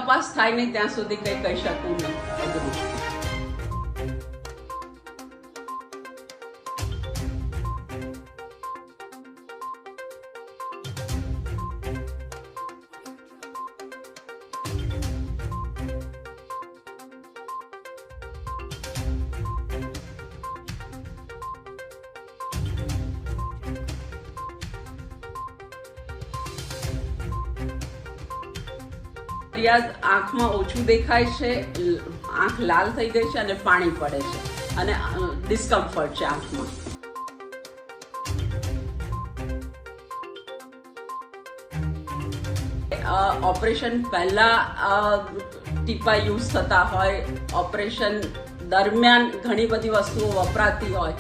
તપાસ થાય નહીં ત્યાં સુધી કંઈ કહી શકું નહીં. ફરિયાદ આંખમાં ઓછું દેખાય છે, આંખ લાલ થઈ ગઈ છે અને પાણી પડે છે અને ડિસ્કમ્ફર્ટ છે આંખમાં. ઓપરેશન પહેલા ટીપા યુઝ થતા હોય, ઓપરેશન દરમિયાન ઘણી બધી વસ્તુઓ વપરાતી હોય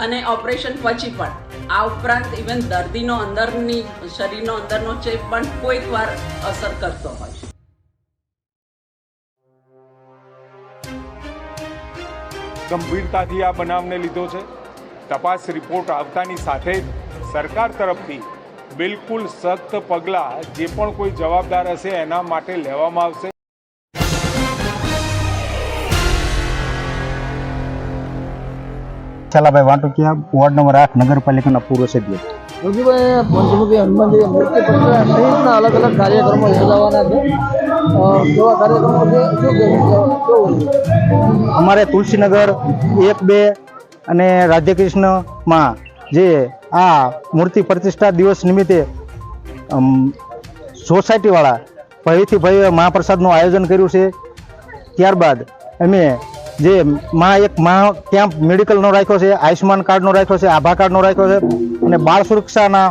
અને ઓપરેશન પછી પણ આ ઉપરાંત ઇવન દર્દીનો અંદરની શરીરનો અંદરનો ચેપ પણ કોઈક વાર અસર કરતો હોય. ગંભીરતાથી આ બનાવને લીધો છે. તપાસ રિપોર્ટ આવતાની સાથે જ સરકાર તરફથી બિલકુલ સખ્ત પગલાં જે પણ કોઈ જવાબદાર હશે એના માટે લેવામાં આવશે. છલાભાઈ વાટોકિયા, વોર્ડ નંબર 8, નગરપાલિકાના પૂર્વ સભ્ય. યોગીભાઈ, પંચમુખી હનુમાનજી મૂર્તિ પ્રતિષ્ઠા સહિતના અલગ અલગ કાર્યક્રમો યોજાવાના છે. કેવા કાર્યક્રમો છે, શું અમારે તુલસીનગર 1, 2 અને રાધેકૃષ્ણમાં જે આ મૂર્તિ પ્રતિષ્ઠા દિવસ નિમિત્તે સોસાયટીવાળા ભયથી ભવ્ય મહાપ્રસાદનું આયોજન કર્યું છે. ત્યારબાદ અમે જે એક કેમ્પ મેડિકલનો રાખ્યો છે, આયુષ્યમાન કાર્ડનો રાખ્યો છે, આભા કાર્ડનો રાખ્યો છે અને બાળ સુરક્ષાના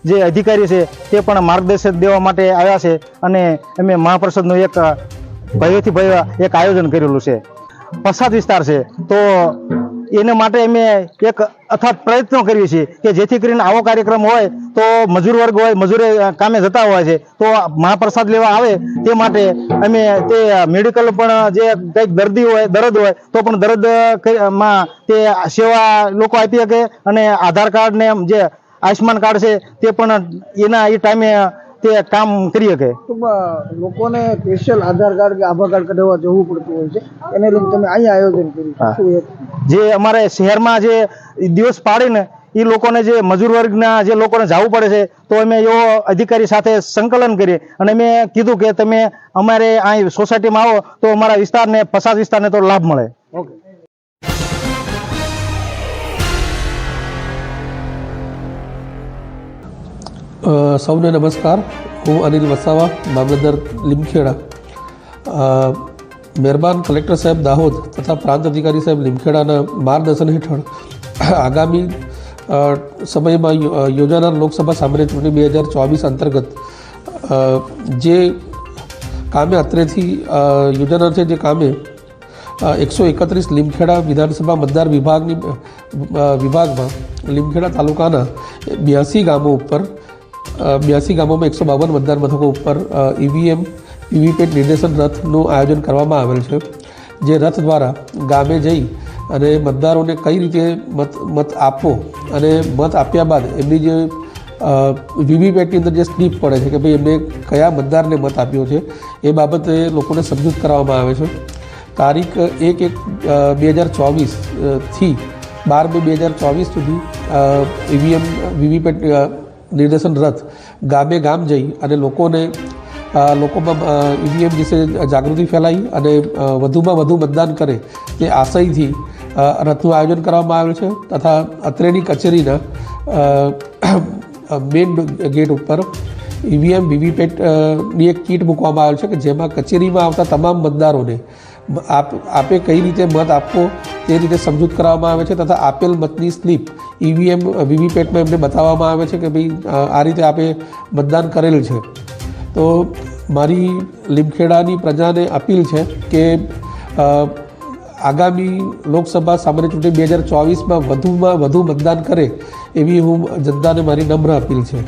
જે અધિકારી છે તે પણ માર્ગદર્શન દેવા માટે આવ્યા છે અને અમે મહાપ્રસાદનું એક ભવ્યથી ભવ્ય એક આયોજન કરેલું છે. પછાત વિસ્તાર છે તો એને માટે અમે એક અથાગ પ્રયત્નો કરીએ છીએ કે જેથી કરીને આવો કાર્યક્રમ હોય તો મજૂર વર્ગ હોય, મજૂરે કામે જતા હોય છે તો મહાપ્રસાદ લેવા આવે તે માટે અમે તે મેડિકલ પણ જે કંઈક દર્દી હોય, દર્દ હોય તો પણ દર્દમાં તે સેવા લોકો આપી શકે અને આધાર કાર્ડ ને જે આયુષ્યમાન કાર્ડ છે તે પણ એના એ ટાઈમે તે કામ કરી શકે. લોકોને સ્પેશિયલ આધાર કાર્ડ કે આભા કાર્ડ કઢાવવા જવું પડતું હોય છે, એને લઈને તમે અહીંયા આયોજન કર્યું. જે અમારે શહેરમાં જે દિવસ પાડીને એ લોકોને જે મજૂર વર્ગના જે લોકોને જવું પડે છે તો અમે એવો અધિકારી સાથે સંકલન કરીએ અને મેં કીધું કે તમે અમારે અહીં સોસાયટીમાં આવો તો અમારા વિસ્તારને, પછાત વિસ્તારને તો લાભ મળે. ઓકે. સૌને નમસ્કાર. હું અનિલ વસાવા, મામલતદાર લીમખેડા. મહેરબાન કલેક્ટર સાહેબ દાહોદ તથા પ્રાંત અધિકારી સાહેબ લીમખેડાના માર્ગદર્શન હેઠળ આગામી સમયમાં યોજાનાર લોકસભા સામાન્ય ચૂંટણી 2024 અંતર્ગત જે કામે અત્રેથી યોજાનાર છે, જે કામે 131 લીમખેડા વિધાનસભા મતદાર વિભાગમાં લીમખેડા તાલુકાના 82 ગામો ઉપર 82 ગામોમાં 152 મતદાન મથકો ઉપર EVM વીવીપેટ નિર્દેશન રથનું આયોજન કરવામાં આવેલ છે. જે રથ દ્વારા ગામે જઈ અને મતદારોને કઈ રીતે મત આપવો અને મત આપ્યા બાદ એમની જે વીવીપેટની અંદર જે સ્લીપ પડે છે કે ભાઈ એમને કયા મતદારને મત આપ્યો છે એ બાબતે લોકોને સમજૂત કરવામાં આવે છે. તારીખ 1/1/2024થી 12/2/2024 સુધી EVM વીવીપેટ નિર્દેશન રથ ગામે ગામ જઈ અને લોકોમાં EVM વિશે જાગૃતિ ફેલાઈ અને વધુમાં વધુ મતદાન કરે તે આશયથી રથનું આયોજન કરવામાં આવેલ છે. તથા અત્રેની કચેરીના મેઇન ગેટ ઉપર EVM વીવીપેટની એક કીટ મૂકવામાં આવેલ છે કે જેમાં કચેરીમાં આવતા તમામ મતદારોને આપે કઈ રીતે મત આપવો તે રીતે સમજૂત કરવામાં આવે છે તથા આપેલ મતની સ્લીપ EVM વીવીપેટમાં એમને બતાવવામાં આવે છે કે ભાઈ આ રીતે આપે મતદાન કરેલ છે. તો મારી લીમખેડાની પ્રજાને અપીલ છે કે આગામી લોકસભા સામાન્ય ચૂંટણી 2024માં વધુમાં વધુ મતદાન કરે એવી હું જનતાને મારી નમ્ર અપીલ છે.